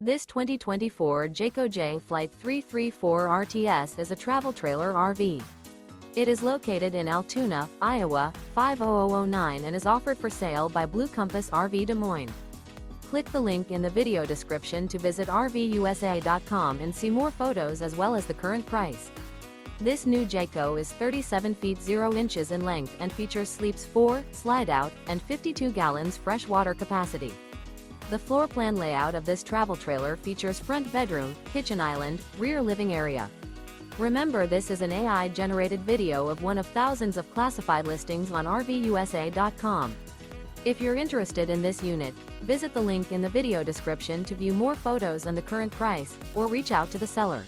This 2024 Jayco Jay Flight 334 RTS is a travel trailer RV. It is located in Altoona, Iowa, 50009 and is offered for sale by Blue Compass RV Des Moines. Click the link in the video description to visit RVUSA.com and see more photos as well as the current price. This new Jayco is 37 feet 0 inches in length and features sleeps 4, slide-out, and 52 gallons fresh water capacity. The floor plan layout of this travel trailer features front bedroom, kitchen island, rear living area. Remember, this is an AI-generated video of one of thousands of classified listings on RVUSA.com. If you're interested in this unit, visit the link in the video description to view more photos and the current price, or reach out to the seller.